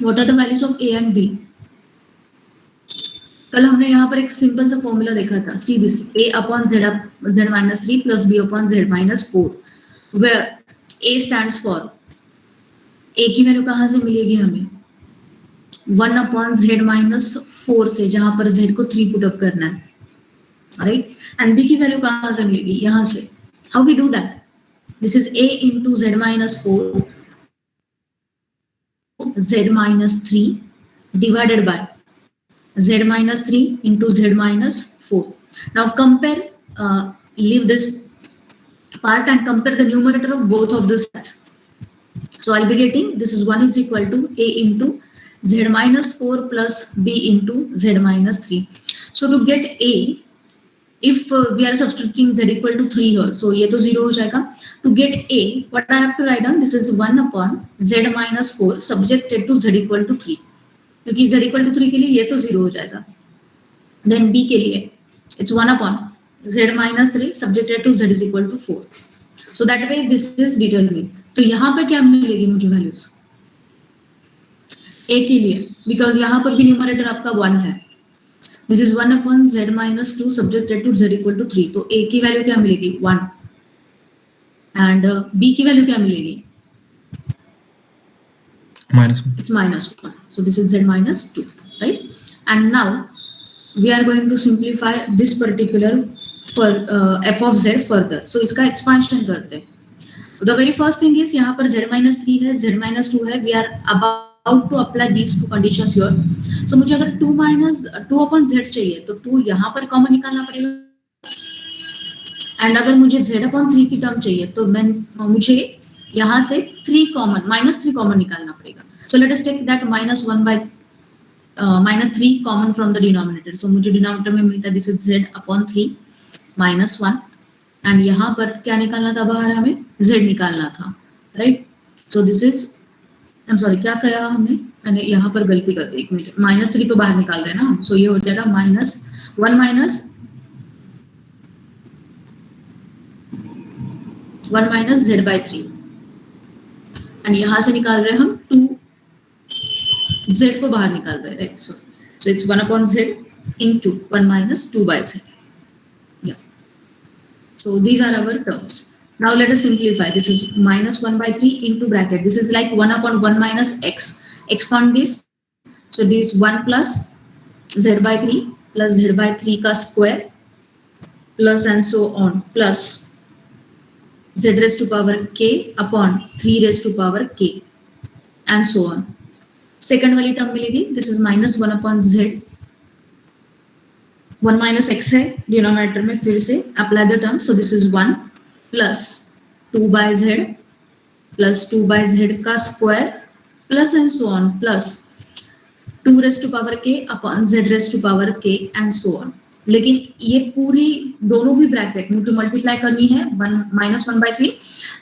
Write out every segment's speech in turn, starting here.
What are the values of A and B? कल हमने यहाँ पर एक सिंपल सा फॉर्मूला देखा था, see this a upon z minus 3 plus b upon z minus 4, where a stands for, a की वैल्यू कहाँ से मिलेगी हमें? 1 अपॉन z माइनस 4 से, जहां पर z को 3 पुट अप करना है, राइट? एंड b की वैल्यू कहाँ से मिलेगी? यहाँ से. How we do that? This is a into z minus 4 z minus 3 divided by z minus 3 into z minus 4. Now compare, leave this part and compare the numerator of both of the sets. So I'll be getting, this is 1 is equal to a into z minus 4 plus b into z minus 3. So to get a, if we are substituting z equal to 3 here, so ये तो 0 हो जाएगा. To get a, what I have to write down, this is 1 upon z minus 4 subjected to z equal to 3, क्योंकि z equal to 3 के लिए ये तो 0 हो जाएगा. Then b के लिए it's 1 upon z minus 3 subjected to z is equal to 4. So that way this is determined. तो यहाँ पे क्या मिलेगी मुझे वैल्यूज a के लिए, बिकॉज यहाँ पर भी न्यूमरेटर आपका 1 है. This is 1 upon z minus 2 subjected to z equal to 3. तो a की वैल्यू क्या मिलेगी? 1. एंड b की वैल्यू क्या मिलेगी? -1. It's -1. So this is z minus 2, right? And now we are going to simplify this particular for f of z further. So इसका expansion करते हैं. The very first thing is यहाँ पर z minus 3 है, z minus 2 है. We are about to apply these two conditions here. So मुझे अगर 2 minus 2 upon z चाहिए तो 2 यहाँ पर कॉमन निकालना पड़ेगा. एंड अगर मुझे z upon 3 की टर्म चाहिए तो मुझे यहाँ से 3 कॉमन, -3 कॉमन निकालना पड़ेगा. So let us take that -1 by -3 common from the denominator. So मुझे डिनोमिनेटर में मिलता है this is z upon 3 -1. And यहाँ पर क्या निकालना था बाहर? हमें z निकालना था, right? So this is, I am sorry, क्या करा हमने? मैंने यहाँ पर गलती कर दी. 1 मिनट, -3 तो बाहर निकाल रहे हैं ना. सो ये हो जाएगा -1 माइनस z by 3. एंड यहाँ से निकाल रहे हैं हम 2 z को बाहर निकाल रहे हैं, right? So it's 1 upon z into 1 minus 2 by z. Yeah. So these are our terms. Now let us simplify. This is -1 by 3 into bracket. This is like 1 upon 1 minus x. Expand this. So this 1 plus z by 3 plus z by 3 का square plus and so on plus z raised to power k upon 3 raised to power k and so on. Second वाली term मिलेगी. This is -1 upon z. 1 minus x है denominator में. फिर से apply the term. So this is 1 plus 2 by z plus 2 by z का square plus and so on plus 2 raised to power k upon z raised to power k and so on. लेकिन ये पूरी दोनों भी bracket मुझे multiply करनी है -1 by 3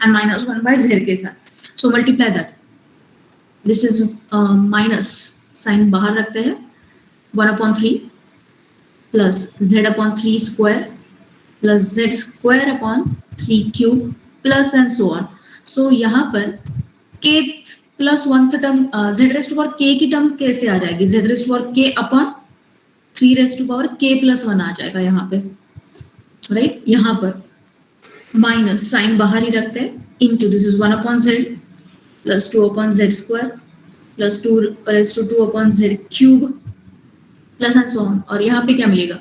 and -1 by z के साथ. So multiply that. This is minus sign बाहर रखते हैं. 1 upon 3 plus z upon 3 square plus z square upon 3 cube plus and so on. So यहाँ पर k plus 1 term, z raised to power k की term कैसे आ जाएगी? z raised to power k upon 3 raised to power k plus 1 आ जाएगा यहाँ पे, right? यहाँ पर माइनस साइन बाहर ही रखते हैं. Into this is 1 upon z plus 2 upon z square plus 2 raised to 2 upon z cube plus and so on. और यहाँ पे क्या मिलेगा?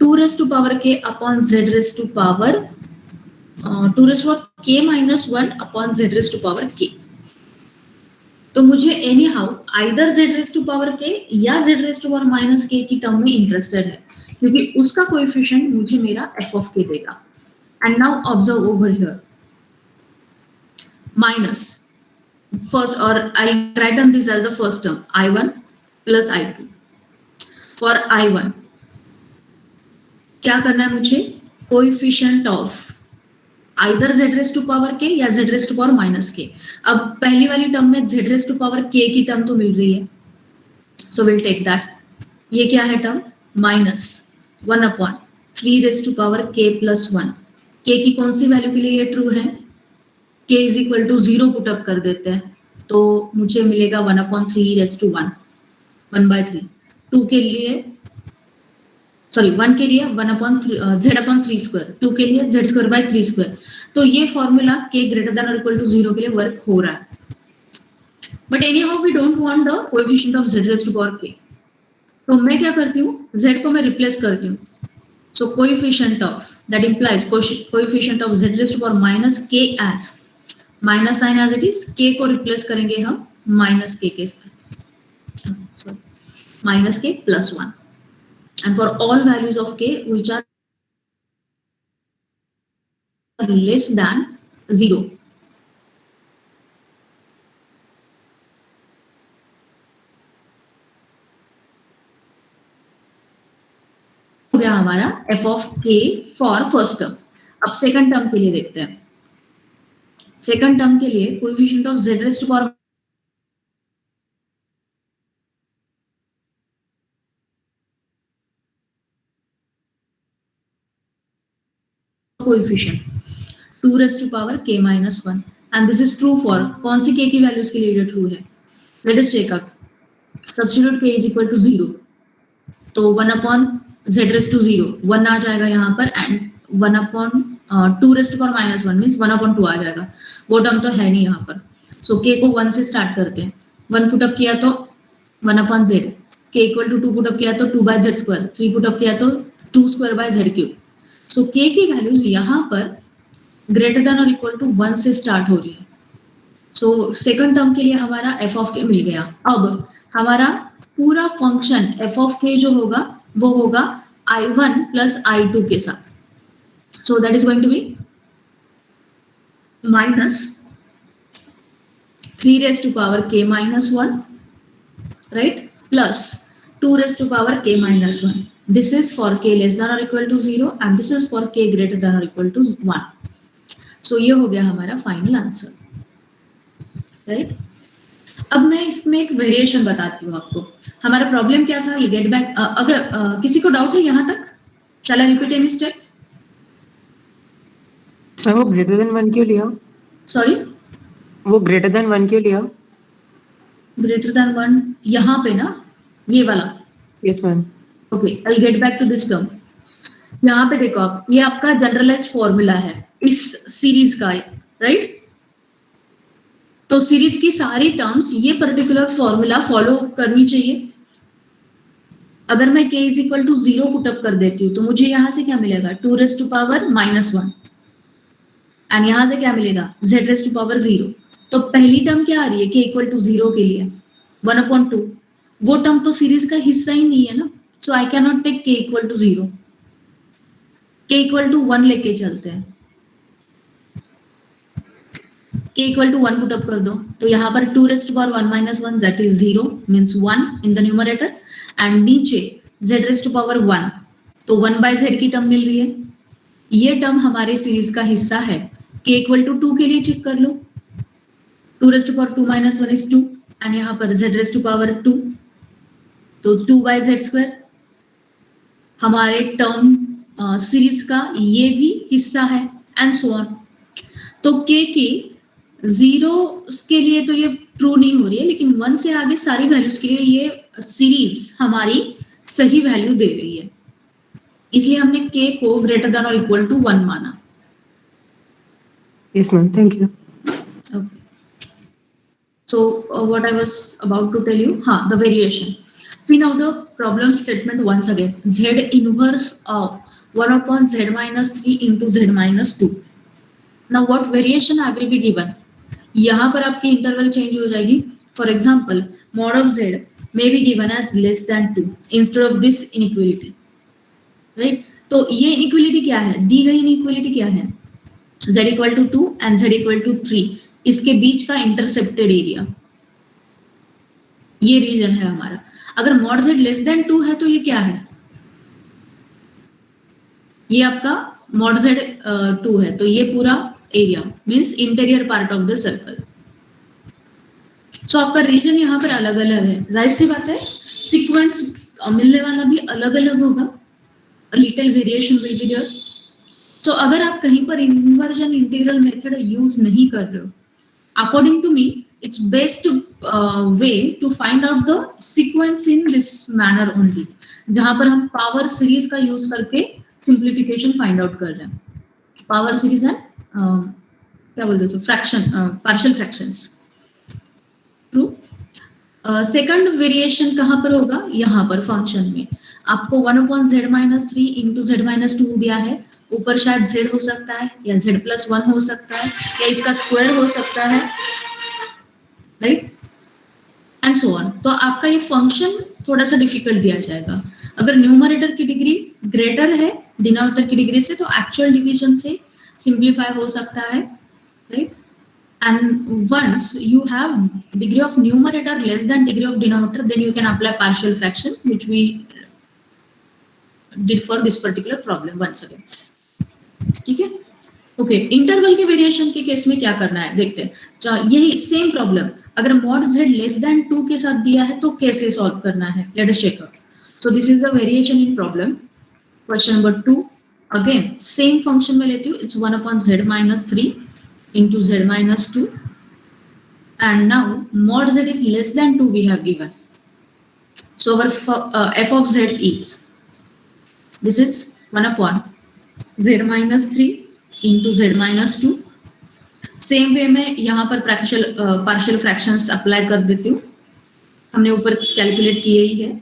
2 raised to power k upon z raised to power 2 raised to power k minus 1 upon z raised to power k. तो मुझे any how either z raised to power k या z raised to power minus k की term में interested है, क्योंकि उसका coefficient मुझे मेरा f of k देगा. And now observe over here minus first, और I write down this as the first term i1 plus i2. For I1 क्या करना है मुझे? Coefficient of either z raised to power k या z raised to power minus k. अब पहली वाली term में z raised to power k की टर्म तो मिल रही है, सो विल टेक दैट. ये क्या है term? -1 upon 3 raised to power k plus 1. k की कौन सी वैल्यू के लिए ये ट्रू है? k is equal to 0 put up कर देते हैं. तो मुझे मिलेगा 1/3 1/3। 2 के लिए सॉरी 1 के लिए 1/z/3 2 के लिए z²/3। तो ये फॉर्मूला k ग्रेटर देन और इक्वल टू 0 के लिए वर्क हो रहा है, but anyhow we don't want the coefficient of z⁻k। तो मैं क्या करती हूँ, z को मैं रिप्लेस करती हूँ। So coefficient of that implies coefficient of z⁻k as minus sign as it is, k को रिप्लेस करेंगे हम minus k के sorry minus k plus 1, and for all values of k which are less than 0, हो गया हमारा f of k for first term। अब second term के लिए देखते हैं। सेकंड टर्म के लिए coefficient of z⁻ coefficient 2⁻k minus 1, and this is true for कौन सी k की वैल्यूज के लिए ये ट्रू है? Let us check out. Substitute k is equal to 0, तो 1/z⁻0 1 आ जाएगा यहाँ पर, एंड 1/2⁻1 मीन्स 1/2 आ जाएगा। वो टर्म तो है नहीं यहाँ पर, सो k को 1 से स्टार्ट करते हैं। 1 पुटअप किया तो 1/z, k equal to 2 put up किया तो 2/z², 3 पुटअप किया तो 2² सो k की वैल्यूज यहाँ पर ग्रेटर देन और इक्वल टू 1 से स्टार्ट हो रही है। सो सेकंड टर्म के लिए हमारा f ऑफ k मिल गया। अब हमारा पूरा फंक्शन f ऑफ k जो होगा वो होगा i1 प्लस i2 के साथ। So that is going to be minus 3⁻k minus 1, right, plus 2⁻k minus 1. This is for k less than or equal to 0 and this is for k greater than or equal to 1. So ये हो गया हमारा final answer, right. अब मैं इसमें एक variation बताती हूँ आपको। हमारा प्रॉब्लम क्या था, ये गेट बैक। अगर किसी को डाउट है यहाँ तक, शैल आई रिपीट एनी स्टेप? वो ग्रेटर देन 1 क्यों लिया? सॉरी, वो ग्रेटर देन 1 क्यों लिया? ग्रेटर देन 1 यहाँ पे ना, ये वाला। Yes ma'am. Okay, I get back to this term. यहाँ पे देखो आप, ये आपका जनरलाइज्ड फॉर्मूला है इस सीरीज का, राइट। तो सीरीज की सारी टर्म्स ये पर्टिकुलर फॉर्मूला फॉलो करनी चाहिए। अगर मैं k is equal to 0 put up कर देती हूँ तो मुझे यहाँ से क्या मिलेगा, 2⁻⁻1, एंड यहाँ से क्या मिलेगा, z⁻0। तो पहली टर्म क्या आ रही है, k इक्वल टू 0 के लिए 1/2। वो टर्म तो सीरीज का हिस्सा ही नहीं है ना, so I can not take k equal to 0। k equal to 1 लेके चलते हैं। k इक्वल टू 1 पुटअप कर दो तो यहाँ पर 2⁻1 - 1 that is 0 means 1 in the numerator, and नीचे z⁻1 तो 1/z की टर्म मिल रही है। ये टर्म हमारे सीरीज का हिस्सा है। k इक्वल टू 2 के लिए चेक कर लो, 2⁻2 - 1 इज 2, एंड यहाँ पर z⁻2 तो 2/z²। हमारे टर्म सीरीज का ये भी हिस्सा है, एंड सो ऑन। तो k की 0 के लिए तो ये ट्रू नहीं हो रही है, लेकिन 1 से आगे सारी वैल्यूज के लिए ये सीरीज हमारी सही वैल्यू दे रही है, इसलिए हमने k को ग्रेटर देन और इक्वल टू 1 माना। Yes ma'am, thank you. Okay. So what I was about to tell you, the variation. See now the problem statement once again. Z inverse of 1/z minus 3 into z minus 2. Now what variation I will be given? यहाँ पर आपकी interval change हो जाएगी। For example, mod of z may be given as less than 2 instead of this inequality, right? तो ये inequality क्या है, दी गई इनइक्वलिटी क्या है, z equal to 2 and z equal to 3, इसके बीच का इंटरसेप्टेड एरिया, ये रीजन है हमारा। अगर mod z लेस देन 2 है तो ये क्या है, ये आपका mod z 2 है, तो ये पूरा area means interior part of the circle. So आपका रीजन यहाँ पर अलग अलग है, जाहिर सी बात है सीक्वेंस मिलने वाला भी अलग अलग होगा, little variation will be there. So अगर आप कहीं पर इन्वर्जन इंटीग्रल मेथड यूज नहीं कर रहे हो, according to me it's best way to find out the sequence in this manner only, जहां पर हम पावर सीरीज का यूज करके सिंप्लीफिकेशन फाइंड आउट कर रहे हैं. पावर सीरीज है क्या बोलते हैं, fraction, partial fractions. True. Second variation कहाँ पर होगा, यहाँ पर फंक्शन में आपको 1/z-3 इंटू z-2 दिया है. ऊपर शायद z हो सकता है या z+1 हो सकता है या इसका स्क्वायर हो सकता है, राइट, एंड सो ऑन. तो आपका ये फंक्शन थोड़ा सा डिफिकल्ट दिया जाएगा. अगर न्यूमरेटर की डिग्री ग्रेटर है डिनोमिनेटर की डिग्री से तो एक्चुअल डिवीजन से सिंप्लीफाई हो सकता है, right. And once you have degree of numerator less than degree of denominator, then you can apply partial fraction, which we did for this particular problem once again. ठीक है. Okay, interval के variation के case में क्या करना है देखते हैं. यही सेम प्रॉब्लम अगर mod z लेस देन 2 के साथ दिया है तो कैसे सॉल्व करना है, let us check out. So this is the variation in problem. Question number 2 again same function में लेती हूँ. It's 1/z-3 into z-2, and now mod z is less than 2 we have given. So our f of z is, this is 1/z-3 into z-2. Same way में यहाँ पर partial fractions apply कर देती हूँ. हमने ऊपर कैलकुलेट किए ही है.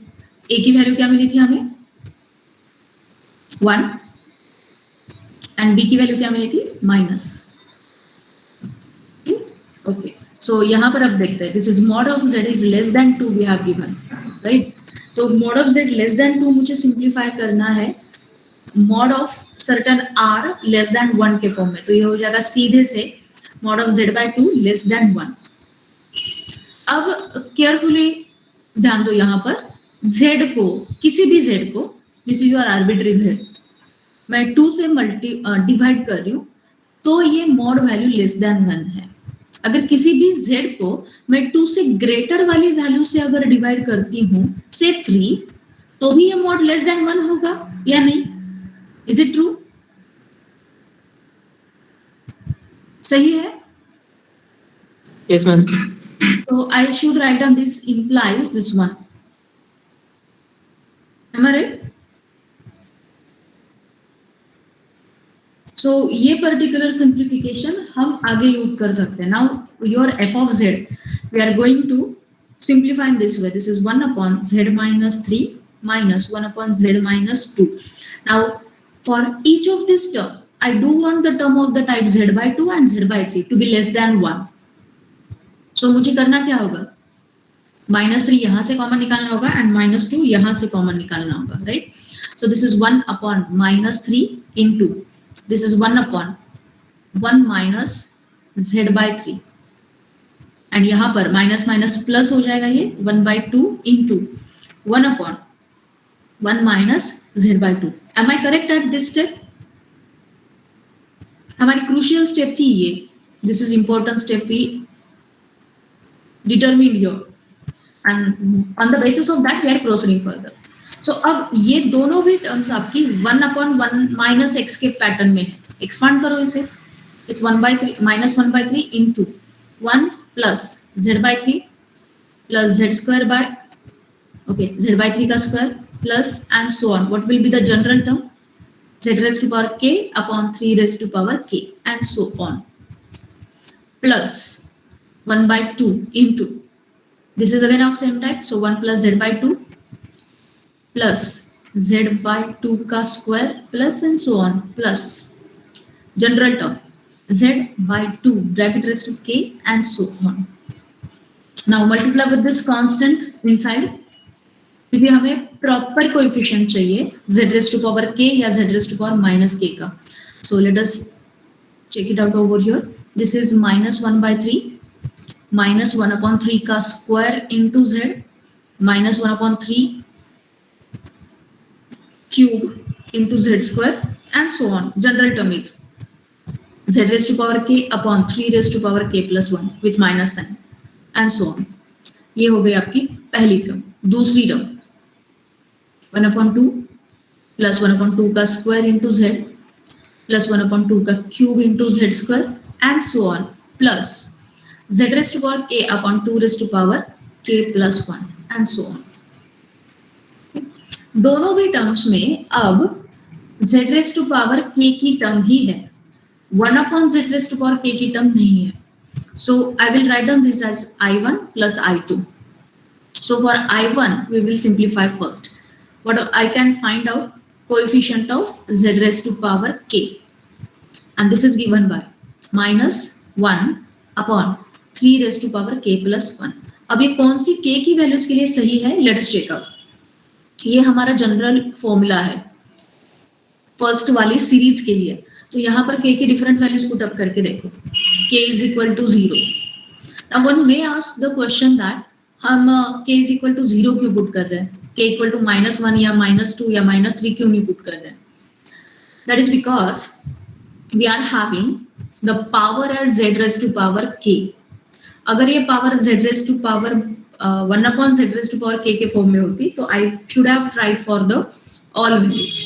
a की वैल्यू क्या मिली थी हमें 1 एंड b की वैल्यू क्या मिली थी -. ओके, सो यहाँ पर अब देखते हैं. This is mod of z is less than 2 we have given, right. तो mod of z less than 2 मुझे सिंप्लीफाई करना है mod of certain r less than 1 के फॉर्म में. तो ये हो जाएगा सीधे से mod of z/2 less than 1. अब केयरफुली ध्यान दो, यहाँ पर z को, किसी भी z को, this is your arbitrary z, मैं 2 से डिवाइड कर रही हूँ तो ये mod वैल्यू लेस देन 1 है. अगर किसी भी z को मैं 2 से ग्रेटर वाली वैल्यू से अगर डिवाइड करती हूँ से 3 तो भी ये mod लेस देन 1 होगा या नहीं. Is it true? सही है. Yes, ma'am. So I should write down this implies this one. Am I right? So ये particular simplification हम आगे यूज कर सकते हैं. Now your f of z we are going to simplify in this way. This is 1/z-3 minus 1/z-2. Now for each of this term I do want the term of the type z/2 and z/3 to be less than 1. So मुझे करना क्या होगा, -3 यहाँ से common निकालना होगा and -2 यहाँ से कॉमन निकालना होगा, right. So this is 1/-3 into this is 1/1 minus z/3 and यहाँ पर माइनस माइनस प्लस हो जाएगा, ये 1/2 into 1/1 minus z/2. Am I correct at this step? हमारी क्रूशियल स्टेप थी ये. This is important step we determine here and on the basis of that we are proceeding further. So अब ये दोनों भी टर्म्स आपकी 1/1 minus x के pattern में है. एक्सपांड करो इसे. It's 1/3 minus 1/3 into 1 plus z/3 plus z square by z/3 का square plus and so on. What will be the general term? Z raised to power k upon 3 raised to power k and so on, plus 1/2 into, this is again of same type, so 1 plus z/2 plus z/2 का square plus and so on, plus general term z/2 bracket raised to k and so on. Now multiply with this constant inside, क्योंकि हमें proper coefficient चाहिए z raised to power k या z raised to power minus k का. So let us check it out over here. This is minus 1/3 minus 1/3 का square into z minus 1/3 cube into z square and so on. General term is z raised to power k upon 3 raised to power k plus 1 with minus sign and so on. ये हो गई आपकी पहली term. दूसरी term 1/2 plus 1/2 का square into z plus 1/2 का cube into z square and so on, plus z raised to power k upon 2 raised to power k plus 1 and so on. दोनों भी टर्म्स में अब z raised to power k की term ही है, 1 upon z raised to power k की term नहीं है. So I will write down this as I1 plus I2. So for I1 we will simplify first. What I can find out coefficient of z raised to power k, and this is given by minus 1 upon 3 raised to power k plus 1. अब ये कौन सी k की values के लिए सही है? Let us check out. ये हमारा जनरल फॉर्मूला है फर्स्ट वाली सीरीज के लिए. तो यहाँ पर k की डिफरेंट वैल्यूज पुट अप करके देखो. k is equal to 0. Now one may ask the question that हम k is equal to 0 क्यों पुट कर रहे हैं? k equal to -1 या -2 या -3 क्यों नहीं पुट कर रहे हैं? That is because we are having the power as z raised to power k. अगर ये power z raised to power 1 upon z raised to power k के फॉर्म में होती तो I should have tried for the all values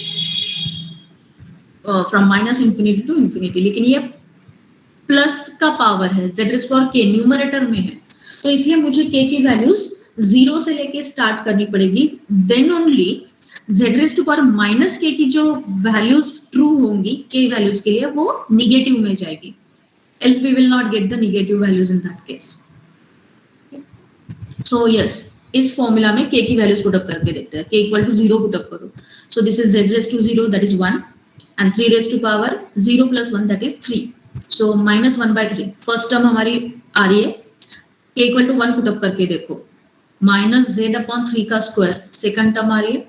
from -infinity to infinity. लेकिन ये plus का power है, z raised to power k numerator में है, तो इसलिए मुझे k की वैल्यूज 0 से लेके स्टार्ट करनी पड़ेगी. Then only z raised to power minus k की जो वैल्यूज ट्रू होंगी k वैल्यूज के लिए वो निगेटिव में जाएगी. Else we will not get the negative values in that case. So yes, इस फॉर्मूला में k की वैल्यूज पुट अप करके देखते हैं. k equal to 0 put up करो. So this is z raised to 0, that is 1, and 3 raised to power 0 plus 1, that is 3. So minus 1 by 3. First term हमारी आ रही है, k equal to 1 put up करके देखो. Minus z upon 3 का square second term आ रही है,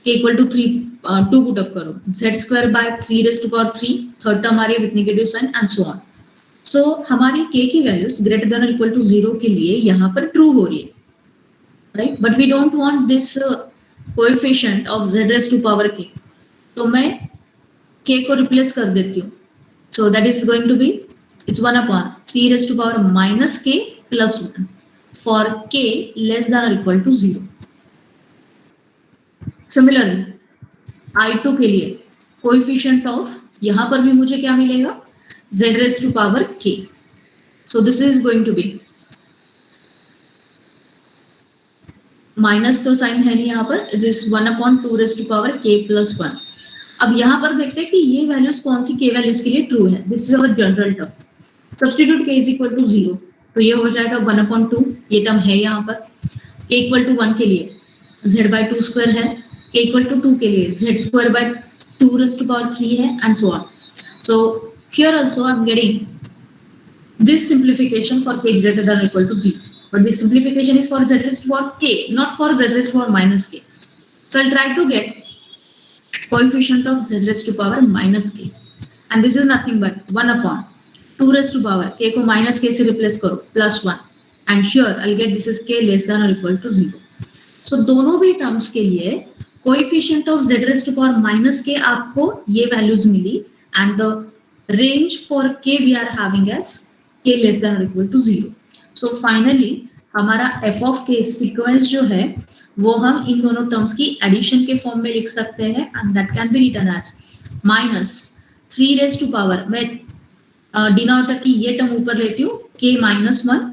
k equal to 2 put up करो. z square by 3 raised to power 3 third term आ रही है with negative sign and so on. So हमारी k की वैल्यूज ग्रेटर देन और इक्वल टू 0 के लिए यहाँ पर ट्रू हो रही है, right. But we don't want this coefficient of z raised to power k. तो मैं k को रिप्लेस कर देती हूँ. So that is going to be it's 1 upon 3 raised to power minus k plus 1 for k less than or equal to 0. Similarly I2 के लिए coefficient of यहाँ पर भी मुझे क्या मिलेगा? z raised to power k. So this is going to be minus तो sign है नहीं यहाँ पर, it is 1 upon 2 raised to power k plus 1. अब यहाँ पर देखते हैं कि ये वैल्यूज कौन सी k वैल्यूज के लिए ट्रू है. This is our general term. Substitute k is equal to 0, तो ये हो जाएगा 1 अपॉन 2. ये टर्म है यहाँ पर. k इक्वल टू 1 के लिए z बाय 2 स्क्वायर है, k इक्वल टू 2 के लिए z square bye 2 raised to power 3 है and so on. So here also I'm getting this simplification for k greater than or equal to 0. But this simplification is for z raised to power k, not for z raised to power minus k. So I'll try to get coefficient of z raised to power minus k. And this is nothing but 1 upon 2 raised to power k को minus k से replace करो plus 1. And here I'll get this is k less than or equal to 0. So दोनों भी terms के लिए coefficient of z raised to power minus k आपको ये values milli, and the range for k we are having as k less than or equal to 0. So finally हमारा f of k sequence जो है वो हम इन दोनों terms की addition के फॉर्म में लिख सकते हैं, and that can be written as minus 3 raised to power, मैं डिनोमिनेटर की ये टर्म ऊपर लेती हूँ k minus 1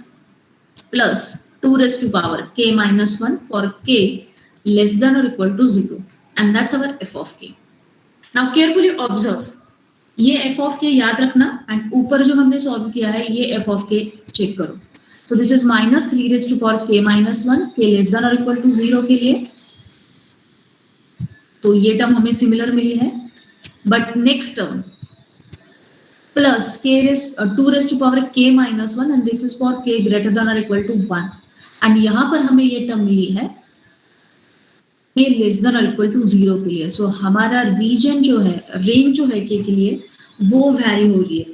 plus 2 raised to power k minus 1 for k less than or equal to 0, and that's our f of k. Now carefully observe, ये f of k याद रखना, and ऊपर जो हमने सॉल्व किया है ये f of k चेक करो. सो this is minus 3 raised to power k minus 1 k less than or equal to 0 के लिए, तो ये टर्म हमें सिमिलर मिली है. But next term plus k raised 2 raised to power k minus 1 and this is for k greater than or equal to 1, and यहाँ पर हमें ये टर्म मिली है k less than or equal to 0 के लिए. सो हमारा रीजन जो है, रेंज जो है k के लिए वो वैरी हो रही है.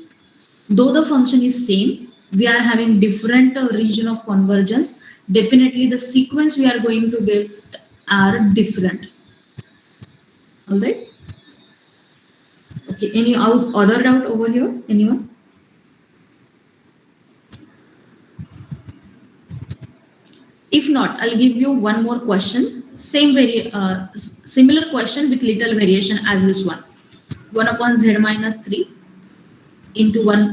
दो the function is same, we are having different region of convergence, definitely the sequence we are going to get are different. All right. Okay, any other doubt over here? Anyone? If not, I'll give you one more question. Similar question with little variation as this one. 1 upon z minus 3 into 1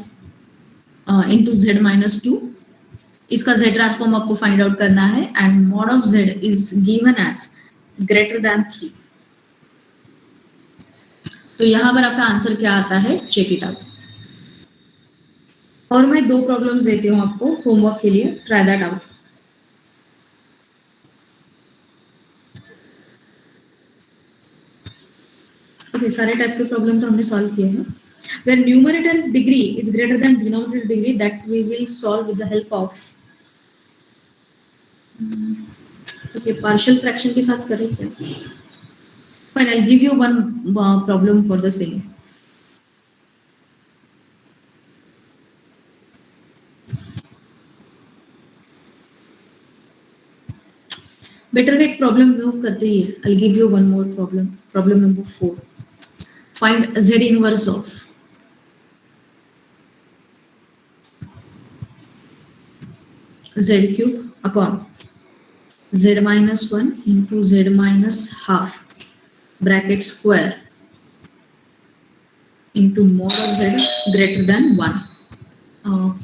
into z minus 2 इसका z transform आपको find out करना है and mod of z is given as greater than 3। तो यहां पर आपका answer क्या आता है, चेक इट आउट। और मैं 2 प्रॉब्लम्स देती हूँ आपको होमवर्क के लिए, ट्राई दैट आउट। ओके, सारे टाइप के प्रॉब्लम तो हमने सॉल्व किए हैं। Where numerator degree is greater than denominator degree, that we will solve with the help of okay, partial fraction के साथ करें क्या? Fine, I'll give you one problem for the same. Better way एक problem वो करते ही है। I'll give you one more problem. Problem number 4. Find z inverse of z cube upon z minus 1 into z minus half bracket square into mod of z greater than 1.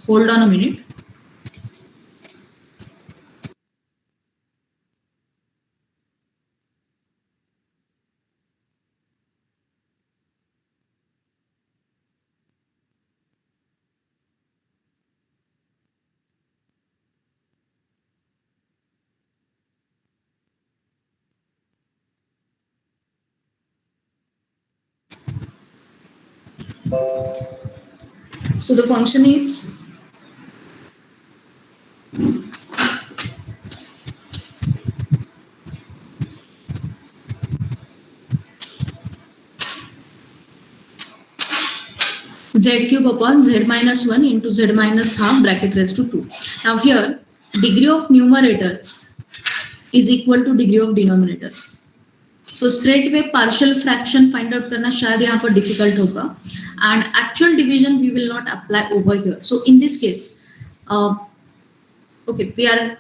Hold on a minute. So the function is z cube upon z minus 1 into z minus half bracket raised to 2. Now here degree of numerator is equal to degree of denominator. So straight away partial fraction find out करना शायद यहाँ पर difficult होगा and actual division we will not apply over here. So in this case, okay, we are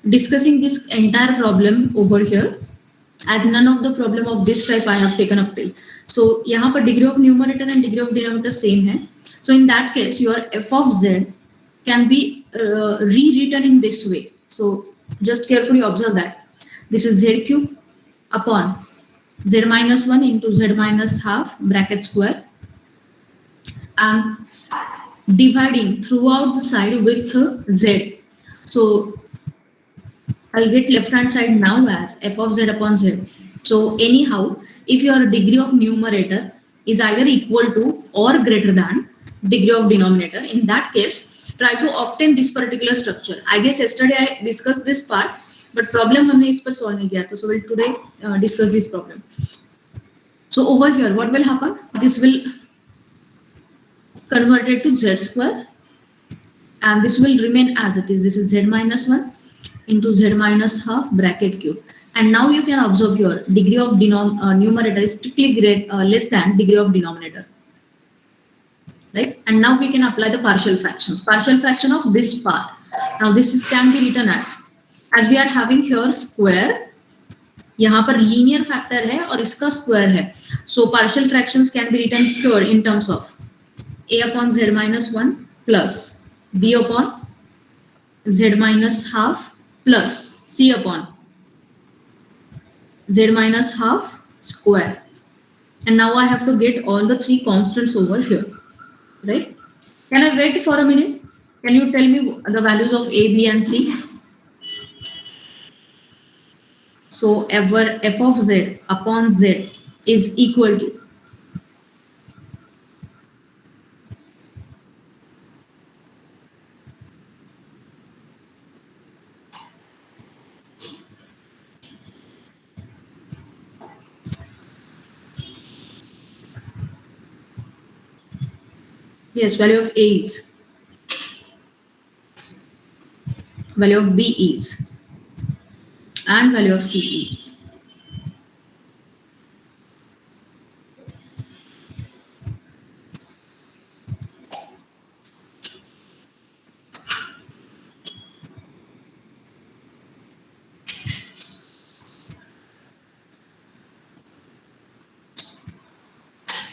discussing this entire problem over here as none of the problem of this type I have taken up till. So यहाँ पर degree of numerator and degree of denominator same है. So in that case, your f of z can be rewritten in this way. So just carefully observe that. This is z cube upon z minus 1 into z minus half bracket square. I'm dividing throughout the side with z. So I'll get left hand side now as f of z upon z. So anyhow, if your degree of numerator is either equal to or greater than degree of denominator, in that case, try to obtain this particular structure. I guess yesterday I discussed this part, but problem हमने इस पर solve नहीं किया था. So we'll today discuss this problem. So over here, what will happen? This will convert it to z square, and this will remain as it is. This is z minus 1 into z minus half bracket cube. And now you can observe your degree of numerator is strictly less than degree of denominator. Right? And now we can apply the partial fractions. Partial fraction of this part. Now this can be written as we are having here square. यहाँ पर linear factor है और इसका square है. So partial fractions can be written here in terms of a upon z minus 1 plus b upon z minus half plus c upon z minus half square. And now I have to get all the 3 constants over here. Right? Can I wait for a minute? Can you tell me the values of a, b and c? So ever f of z upon z is equal to yes, value of a is, value of b is, and value of c is.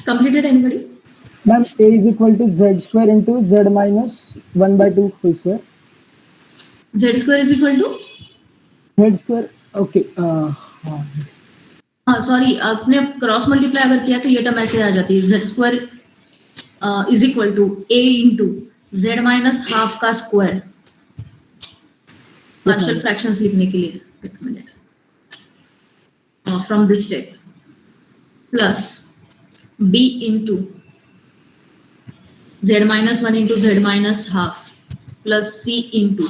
Completed anybody? Ma'am, a is equal to z square into z minus 1 by 2 whole square. z square is equal to, Z square, okay. हाँ sorry, आपने cross multiply अगर किया तो ये term ऐसे आ जाती है, z square is equal to a into z minus half का स्क्वायर, पार्शियल ma'am. फ्रैक्शंस लिखने के लिए एक minute, from this step plus b into z minus 1 into z minus half plus c into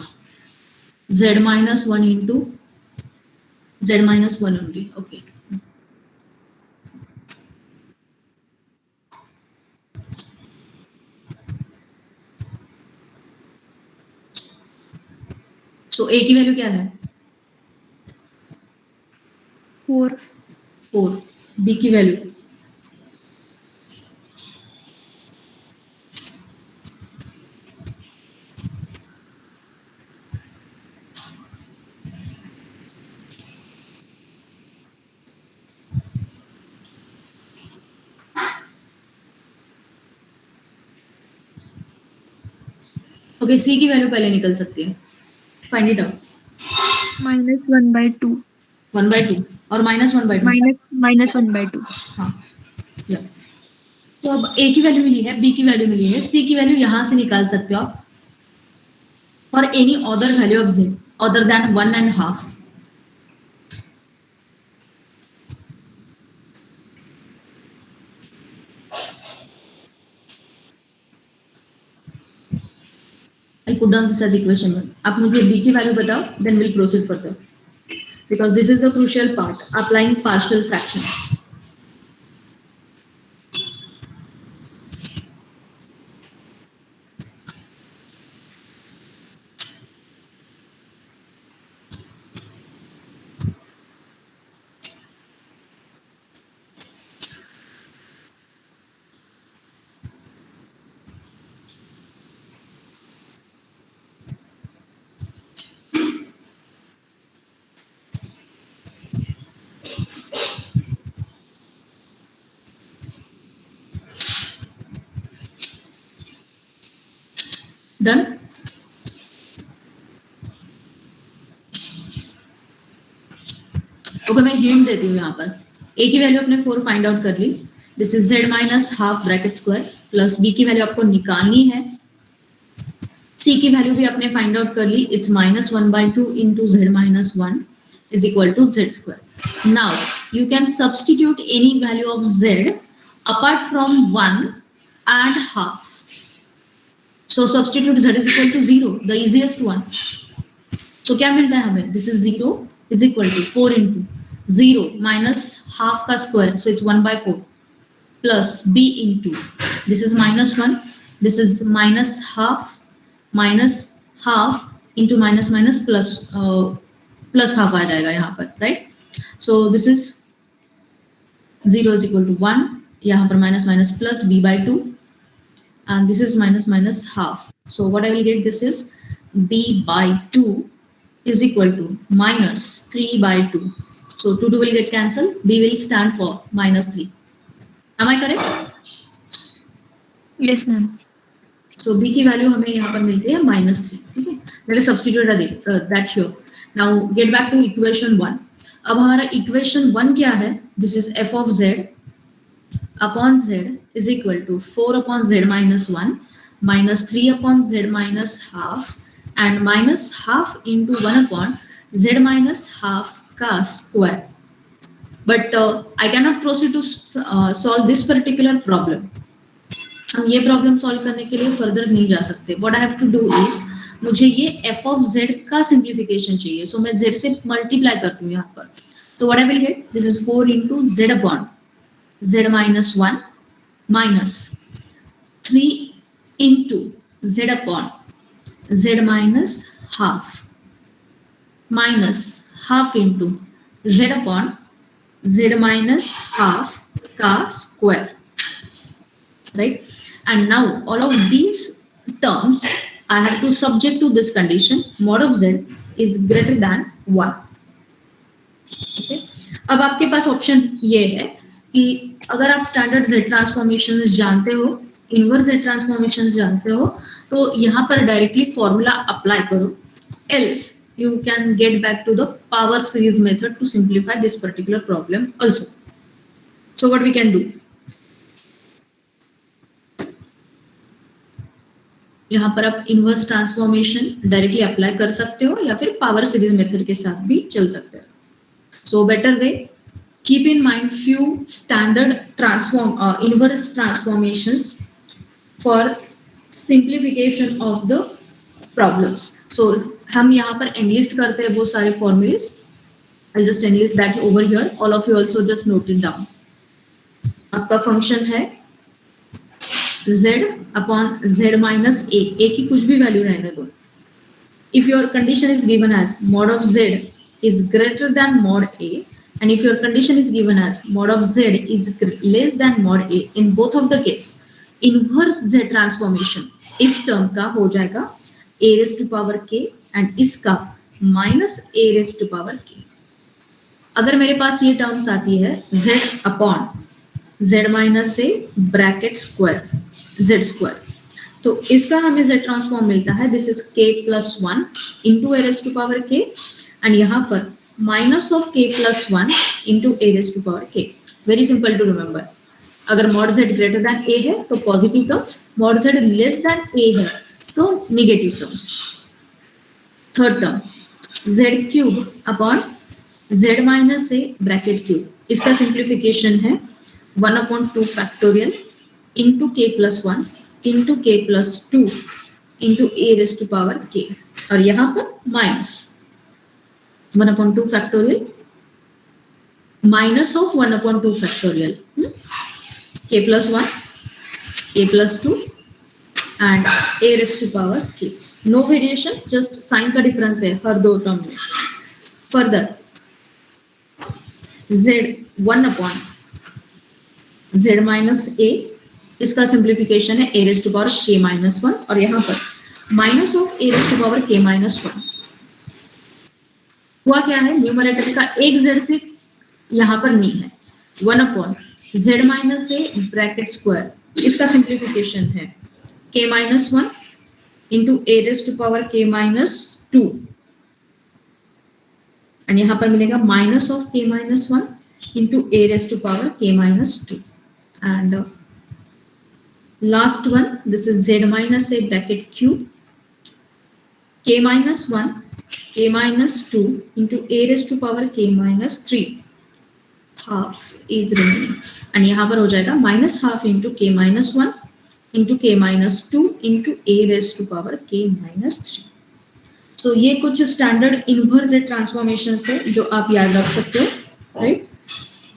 z minus 1 into z minus 1 only. Okay, so a की value क्या है? 4. 4. b की value okay, सी की value पहले निकल सकती है, फाइंड इट आउट. -1/2. 1/2 और -1/2. -1/2. हाँ, या तो अब a की वैल्यू मिली है, b की वैल्यू मिली है, c की वैल्यू यहां से निकाल सकते हो आप for any other value of z other than 1.5. I'll put down this as equation 1. आप मुझे b की वैल्यू बताओ, then we'll proceed further. Because this is the crucial part, applying partial fractions. Done? Okay, मैं hint देती हूँ यहाँ पर. a की वैल्यू आपने 4 फाइंड आउट कर ली. This is z minus half bracket square plus b की वैल्यू आपको निकालनी है. c की वैल्यू भी आपने फाइंड आउट कर ली. It's -1/2 into z minus 1 is equal to z square. Now you can substitute any value of z apart from 1 and half. So substitute z is equal to 0, the easiest one. So क्या मिलता है हमें? This is 0 is equal to 4 into 0 minus half का square, so it's 1/4 plus b into this is -1, this is minus half into minus plus plus half आ जाएगा यहाँ पर, right? So this is 0 is equal to 1, यहाँ पर minus plus b/2, and this is minus half. So what I will get, this is b/2 is equal to -3/2. So 2 will get cancelled. B will stand for -3. Am I correct? Yes, ma'am. So b की value हमें यहाँ पर मिलती है -3. ठीक है, let us substitute that here. Now get back to equation 1. अब हमारा equation 1 क्या है? This is f of z upon z is equal to 4 upon z minus 1 minus 3 upon z minus half and minus half into 1 upon z minus half का square. But I cannot proceed to solve this particular problem. हम ये problem solve करने के लिए further नहीं जा सकते. What I have to do is मुझे ये f of z का सिंप्लीफिकेशन चाहिए. So मैं z से मल्टीप्लाई करती हूँ यहाँ पर. So what I will get? This is 4 into z upon z minus 1 minus 3 into z upon z minus half minus half into z upon z minus half ka square, right? And now all of these terms I have to subject to this condition, mod of z is greater than 1. Okay? अब आपके पास option ये है कि अगर आप standard z transformation जानते हो, inverse z transformation जानते हो, तो यहाँ पर डायरेक्टली फॉर्मूला अप्लाई करो. else you can get back to the power series method to simplify this particular problem also. So what we can do, यहाँ पर आप इनवर्स ट्रांसफॉर्मेशन डायरेक्टली अप्लाई कर सकते हो या फिर पावर सीरीज मेथड के साथ भी चल सकते हो. So better way, keep in mind few standard inverse transformations for simplification of the problems. So हम यहाँ पर enlist करते हैं वो सारे formulas. I'll just enlist that over here. All of you also just note it down. आपका function है z upon z minus a. a की कुछ भी वैल्यू रहने दो. If your condition is given as mod of z is greater than mod a, and if your condition is given as mod of z is less than mod a, in both of the case inverse z transformation इस term का हो जाएगा a raised to power k and इसका minus a raised to power k. अगर मेरे पास ये terms आती है z upon z minus a bracket square z square, तो इसका हमें z ट्रांसफॉर्म मिलता है this is k plus 1 into a raised to power k, and यहाँ पर minus of k plus 1 into a raised to power k. Very simple to remember. अगर mod z greater than a है तो positive terms, mod z less than a है तो negative terms. Third term z cube upon z minus a bracket cube, इसका simplification है 1/2 factorial into k plus 1 into k plus 2 into a raised to power k, और यहाँ पर minus 1/2 factorial minus of 1/2 factorial, k plus 1, k plus 2 and a raised to power k. No variation, just sign का difference है हर दो term में. Further, z 1 upon z minus a, इसका simplification है a raised to power k minus 1, और यहाँ पर minus of a raised to power k minus 1. हुआ क्या है, न्यूमरेटर का एक z सिर्फ यहाँ पर नहीं है, 1 अपॉन z माइनस ए ब्रैकेट स्क्वायर, इसका सिंप्लीफिकेशन है k minus 1 into a raise to power k minus 2, and यहाँ पर मिलेगा minus of k minus 1 into a raise to power k minus 2, and last one this is z minus A bracket cube k minus 1 k minus 2 into a raised to power k minus 3, half is remaining, and यहाँ पर हो जाएगा minus half into k minus 1 into k minus 2 into a raised to power k minus 3. So ये कुछ standard inverse z transformation है जो आप याद रख सकते हो, राइट.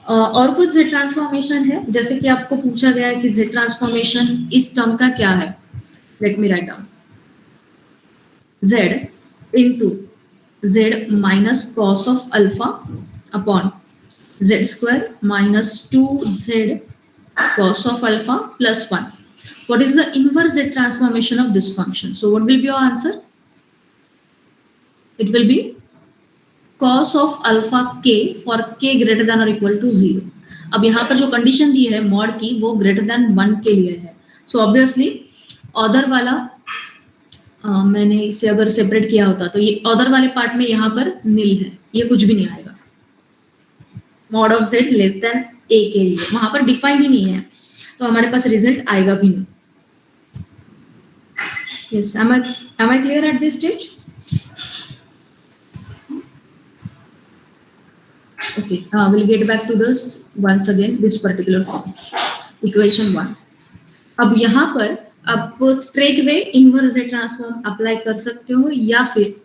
और कुछ z ट्रांसफॉर्मेशन है जैसे कि आपको पूछा गया है कि z ट्रांसफॉर्मेशन इस टर्म का क्या है. Let me write down z into z minus cos of alpha upon z square minus 2z cos of alpha plus 1. What is the inverse z transformation of this function? So what will be your answer? It will be cos of alpha k for k greater than or equal to 0. अब यहाँ पर जो condition दी है mod की वो greater than 1 के लिए है, सो ऑब्वियसली ऑर्डर वाला मैंने इसे अगर सेपरेट किया होता तो ये ऑर्डर वाले पार्ट में यहाँ पर नील है, ये कुछ भी नहीं आएगा. Mod of z less than a के लिए वहां पर डिफाइंड ही नहीं है तो हमारे पास रिजल्ट आएगा भी नहीं. Yes, am I clear at this stage? Okay, we'll get back to this once again, this particular form, equation 1. अब यहाँ पर आप straight way inverse z transform apply कर सकते हो या फिर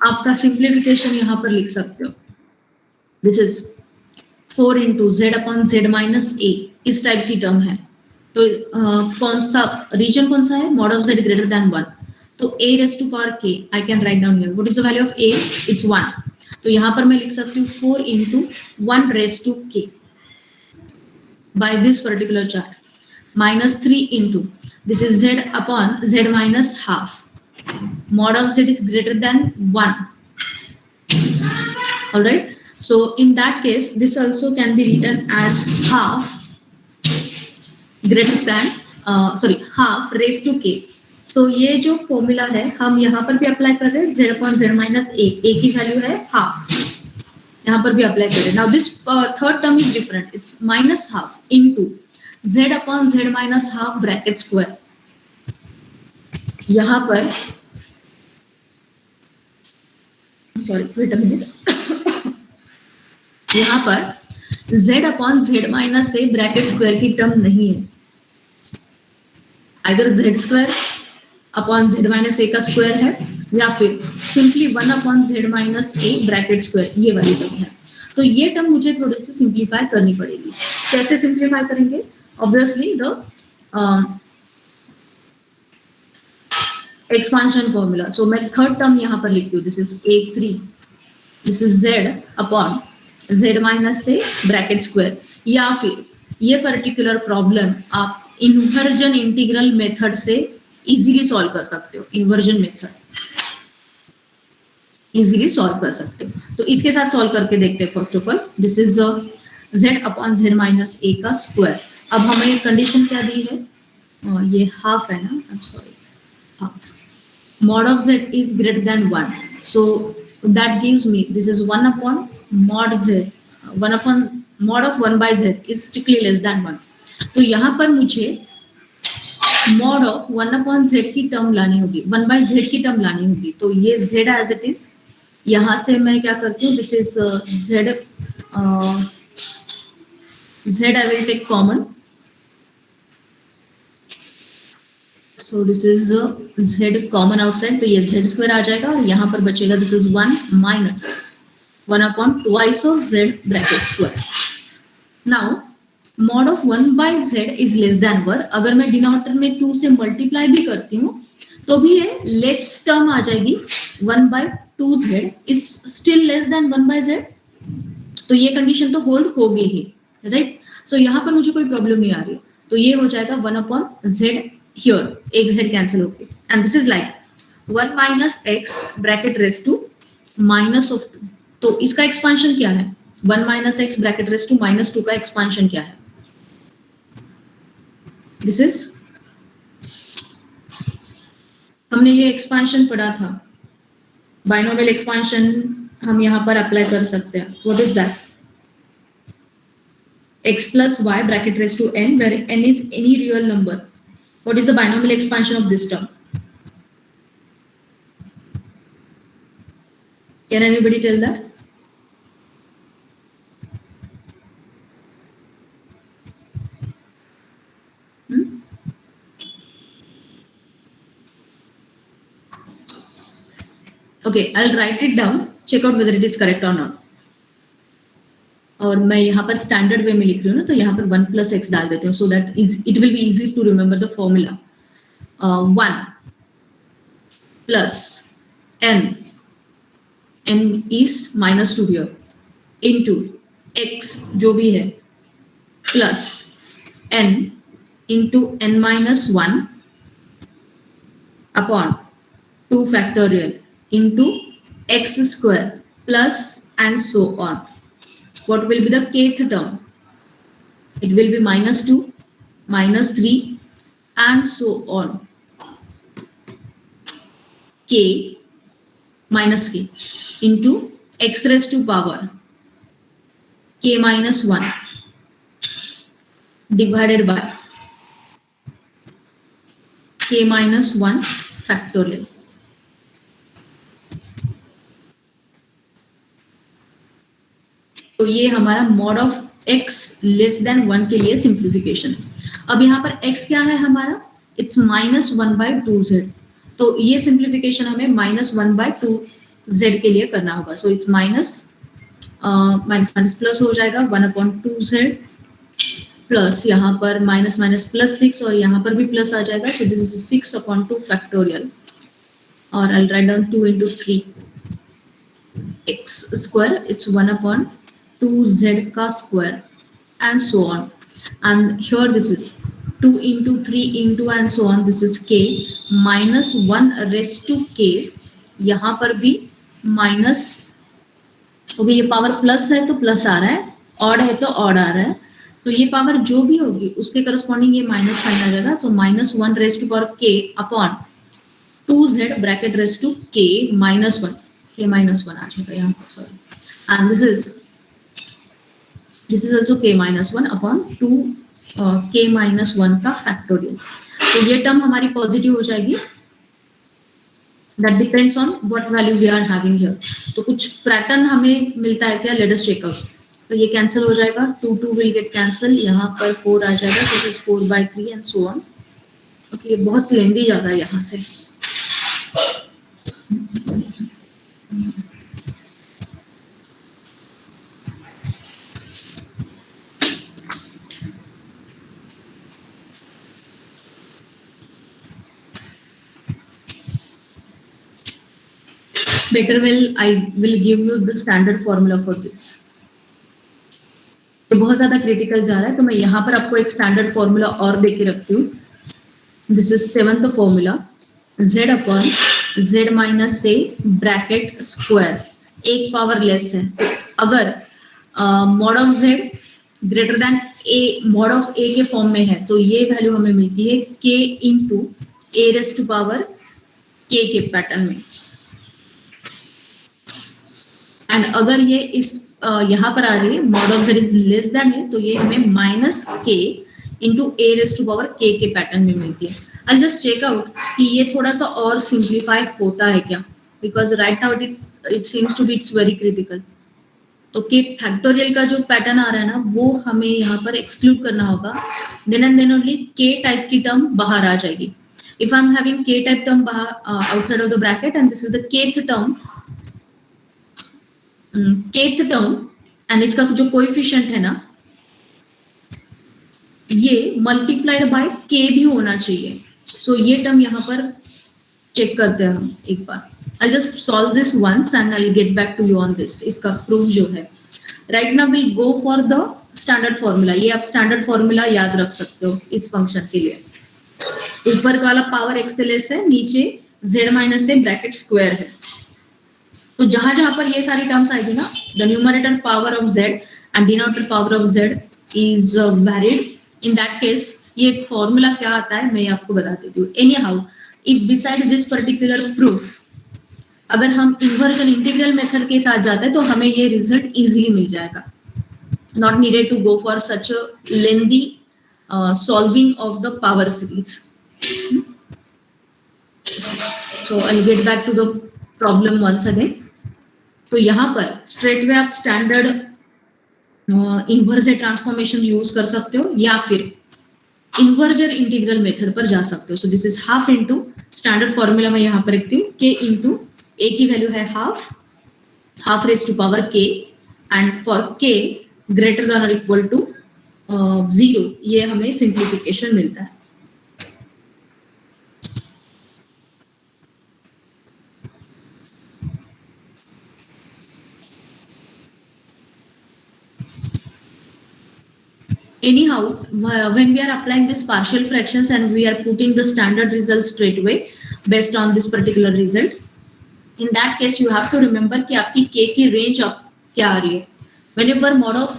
आपका सिंप्लीफिकेशन यहाँ पर लिख सकते हो. This is 4 into z upon z minus a, इस टाइप की टर्म है तो कौन सा रीजन कौन सा है, mod of z greater than 1, तो a raise to power k I can write down here. What is the value of a? It's 1, तो यहाँ पर मैं लिख सकती हूँ 4 into 1 raised to k by this particular chart, minus 3 into this is z upon z minus half, mod of z is greater than 1. All right, so in that case this also can be written as half greater than half raised to k. सो ये जो formula है हम यहाँ पर भी apply कर रहे हैं, z अपॉन z माइनस ए की वैल्यू है हाफ, यहाँ पर भी अप्लाई कर रहे हैं. Now this third term is different, it's minus half into z upon z minus half bracket square. यहाँ पर सॉरी वेट अ मिनट, यहाँ पर z अपॉन z माइनस ए ब्रैकेट स्क्वायर की टर्म नहीं है, either z square upon z minus A का square है या फिर सिंपली 1 अपॉन z माइनस ए ब्रैकेट स्क्वायर, ये वाली टर्म है. तो ये टर्म मुझे थोड़ी सी सिंप्लीफाई करनी पड़ेगी. कैसे सिंप्लीफाई करेंगे? Obviously the expansion formula. So मैं थर्ड टर्म यहाँ पर लिखती हूँ, this is a3, this is z upon z minus A bracket square. या फिर ये पर्टिकुलर प्रॉब्लम आप इन्वर्जन इंटीग्रल मेथड से इजीली सॉल्व कर सकते हो. इन्वर्जन मेथड इजीली सॉल्व कर सकते हो. तो इसके साथ सॉल्व करके देखते हैं. First of all this is z upon z minus A का स्क्वायर. अब हमें कंडीशन क्या दी है? ये हाफ है ना, I am sorry, half. Mod of z is greater than 1, so that gives me this is 1 upon mod z, 1 upon mod of 1 by z is strictly less than 1. तो यहाँ पर मुझे mod of 1 upon z की term लानी होगी, 1 by z की term लानी होगी. तो ये z as it is, यहाँ से मैं क्या करती हूँ, this is z, z I will take common. So this is z common outside, तो ये z स्क्वायर आ जाएगा और यहाँ पर बचेगा this is 1 minus 1 upon twice of z bracket square. Now mod of 1 by z is less than 1. अगर मैं denominator में 2 से मल्टीप्लाई भी करती हूँ तो भी ये लेस टर्म आ जाएगी. 1 by 2z is still less than 1 by z. तो ये कंडीशन तो होल्ड होगी ही, राइट. सो यहाँ पर मुझे कोई प्रॉब्लम नहीं आ रही. तो ये हो जाएगा 1 अपॉन z, here एक z कैंसिल होके, and this is like 1 minus x bracket raised to minus of 2. तो इसका एक्सपांशन क्या है? 1 minus x bracket raised to minus 2 का एक्सपांशन क्या है? दिस इज, हमने ये एक्सपांशन पढ़ा था, बाइनोमियल एक्सपांशन हम यहाँ पर अप्लाई कर सकते हैं. What is that? x plus y bracket raised to n, where n is any real number. What is the binomial expansion of this term? Can anybody tell that? Okay, I'll write it down. Check out whether it is correct or not. और मैं यहाँ पर standard वे में लिख रही हूँ ना, तो यहाँ पर 1 प्लस एक्स डाल देती हूँ, so that it will be easy to remember the formula. 1 plus n is minus 2 here, into x जो भी है plus n into n minus 1 upon 2 factorial into x square plus and so on. What will be the kth term? It will be minus 2, minus 3, and so on. K minus k into x raised to power k minus 1 divided by k minus 1 factorial. तो ये हमारा mod of x less than 1 के लिए simplification है. अब यहाँ पर x क्या है हमारा? It's minus 1 by 2z. तो ये सिंप्लीफिकेशन हमें माइनस 1 बाय 2z के लिए करना होगा. So it's minus minus plus हो जाएगा 1 अपॉन 2z प्लस यहाँ पर माइनस माइनस प्लस 6 और यहाँ पर भी प्लस आ जाएगा. So this is 6 upon 2 factorial, और I write down 2 into 3 x square, it's 1 upon 2z का square and so on. And here this is 2 into 3 into and so on. This is k minus 1 raised to k. यहाँ पर भी minus, okay, ये power plus है तो plus आ रहा है, odd है तो ऑड आ रहा है. तो ये पावर जो भी होगी उसके करस्पॉन्डिंग ये माइनस साइन आ जाएगा. So minus 1 raise to power k upon 2z bracket raise to k -1, k -1 आ जाएगा यहाँ पर, sorry, and this is also k -1 upon 2 k -1 का फैक्टोरियल। तो ये टर्म हमारी पॉजिटिव हो जाएगी, that depends on what value we are having here. तो कुछ पैटर्न हमें मिलता है क्या, लेट अस चेक आउट। तो ये कैंसिल हो जाएगा, 2 विल गेट कैंसिल, यहाँ पर 4 आ जाएगा, this is 4/3 and so on. Okay, बहुत लेंदी जा रहा है यहाँ से। Better I will give you the standard formula for this. तो बहुत ज्यादा क्रिटिकल जा रहा है, तो मैं यहाँ पर आपको एक स्टैंडर्ड फॉर्मूला और दे के रखती हूँ। This is 7th formula, z upon z minus A bracket square, एक पावर लेस है। अगर mod of z greater than a, mod of a के फॉर्म में है, तो ये वैल्यू हमें मिलती है k into a raise to power k के पैटर्न में। एंड अगर ये इस यहाँ पर आ रही है mod of z is less than है, तो ये हमें minus k into a raise to power k के पैटर्न में मिलती है। आई जस्ट चेक आउट कि ये थोड़ा सा और सिंप्लीफाई होता है क्या, because right now it seems to be it's very critical. तो k फैक्टोरियल का जो पैटर्न आ रहा है ना, वो हमें यहाँ पर एक्सक्लूड करना होगा, then and then only k type की टर्म बाहर आ जाएगी। If I am having k type term outside of the bracket and this is the kth term, kth term, and इसका जो कोएफिशिएंट है ना, ये मल्टीप्लाइड बाय k भी होना चाहिए। सो ये टर्म यहाँ पर चेक करते हैं हम एक बार। I just solve this once and I get back to you on this. इसका प्रूफ जो है, right now will go for the standard formula. ये आप स्टैंडर्ड फॉर्मूला याद रख सकते हो इस फंक्शन के लिए। ऊपर वाला पावर एक्सएलएस है, नीचे z माइनस ए ब्रैकेट स्क्वायर है। तो जहां जहां पर ये सारी टर्म्स आएगी ना, the numerator power of z and denominator power of z is varied, in that case ये फॉर्मूला क्या आता है मैं आपको बता देती हूँ। Any how, if beside this particular proof, अगर हम इन्वर्जन इंटीग्रल मेथड के साथ जाते हैं तो हमें ये रिजल्ट इजीली मिल जाएगा, not needed to go for such a lengthy solving of the power series. So I get back to the problem once again. तो यहाँ पर स्ट्रेट वे आप स्टैंडर्ड इन्वर्जन ट्रांसफॉर्मेशन यूज कर सकते हो, या फिर इन्वर्जन इंटीग्रल मेथड पर जा सकते हो। सो this is half into standard formula में यहाँ पर रखती हूँ, k इंटू ए की वैल्यू है half raise to power k, and for k greater than और इक्वल टू 0, ये हमें सिंप्लीफिकेशन मिलता है। Anyhow, when we are applying these partial fractions and we are putting the standard result straight away based on this particular result, in that case you have to remember कि आपकी k की range अब क्या आ रही है। Whenever mod of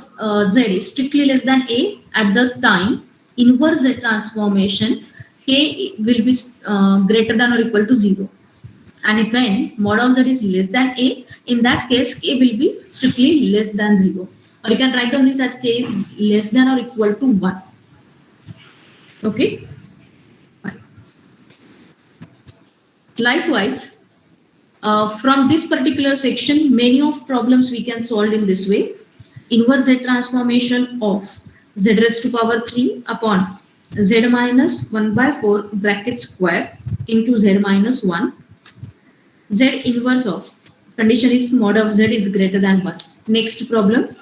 z is strictly less than a, at the time inverse z transformation k will be greater than or equal to 0, and when mod of z is less than a, in that case k will be strictly less than 0. Or you can write down this as k is less than or equal to 1. Okay. Fine. Likewise, from this particular section, many of problems we can solve in this way. Inverse z transformation of z raised to power 3 upon z minus 1/4 bracket square into z minus 1. Z inverse of, condition is mod of z is greater than 1. Next problem,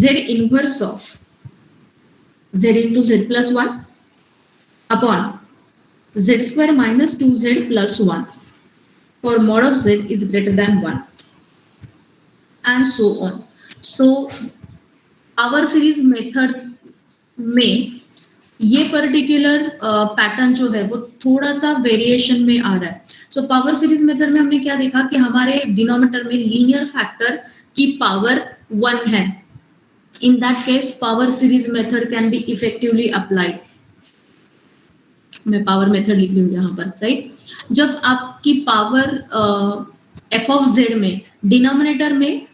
z inverse of z into z plus 1 upon z square minus 2z plus 1 for mod of z is greater than 1, and so on. So our series method में ये particular pattern जो है वो थोड़ा सा variation में आ रहा है। सो पावर सीरीज मेथड में हमने क्या देखा कि हमारे डिनोमिनेटर में लीनियर फैक्टर की पावर 1 है। In that case, power series method can be effectively applied. मैं पावर मेथड लिख रही हूँ यहाँ पर, राइट। जब आपकी पावर एफ ऑफ जेड में डिनोमिनेटर में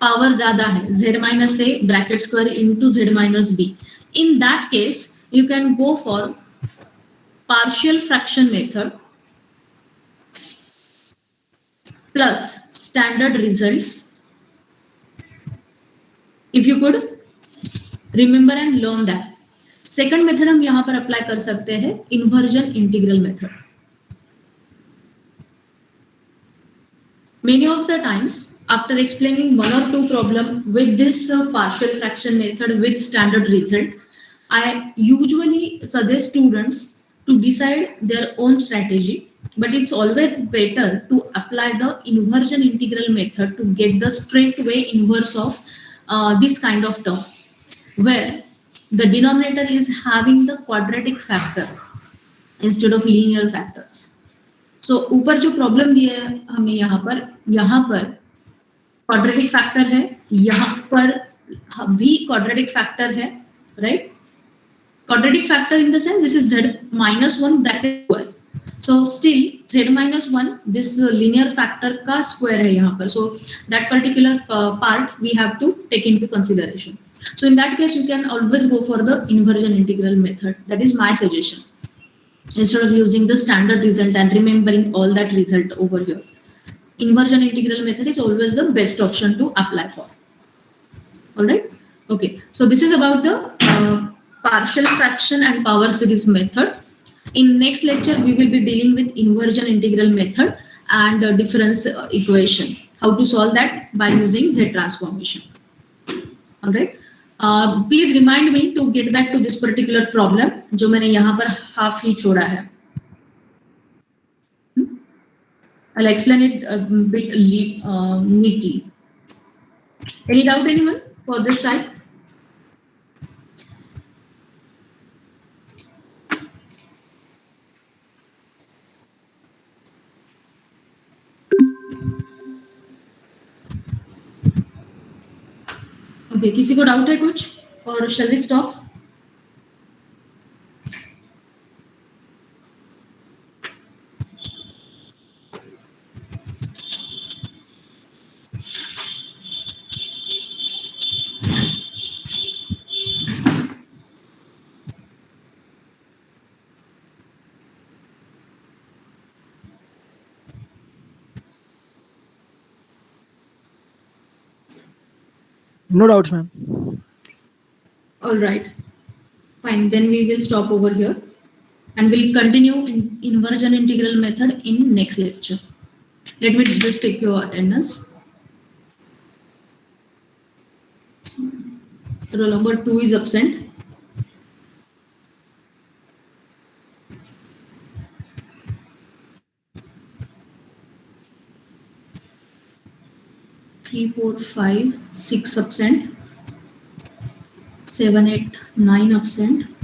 पावर ज्यादा है, z minus A bracket square into z minus b, in that case you can go for partial fraction method plus standard results. If you could remember and learn that. Second method हम यहाँ पर apply कर सकते हैं inversion integral method. Many of the times after explaining one or two problem with this partial fraction method with standard result, I usually suggest students to decide their own strategy, but it's always better to apply the inversion integral method to get the straightaway inverse of this kind of term, where the denominator is having the quadratic factor instead of linear factors. So ऊपर जो problem दिया है हमें यहाँ पर quadratic factor है, यहाँ पर भी क्वाड्रेटिक फैक्टर है, right. Quadratic factor in the sense this is z minus 1 bracket square. So still z minus 1 this linear factor का square है यहाँ पर. So that particular part we have to take into consideration. So in that case you can always go for the inversion integral method. That is my suggestion. Instead of using the standard result and remembering all that result over here, inversion integral method is always the best option to apply for. All right. Okay. So this is about the partial fraction and power series method. In next lecture, we will be dealing with inversion integral method and difference equation. How to solve that by using Z transformation. All right. Please remind me to get back to this particular problem, जो मैंने यहाँ पर half ही छोड़ा है. I'll explain it a bit neatly. Any doubt, anyone, for this type? Okay, किसी को doubt है कुछ और shall we stop? No doubts, ma'am. All right, fine. Then we will stop over here and we'll continue in inversion integral method in next lecture. Let me just take your attendance. Roll number 2 is absent. Three, 4, 5, 6 absent. 7, 8, 9 absent.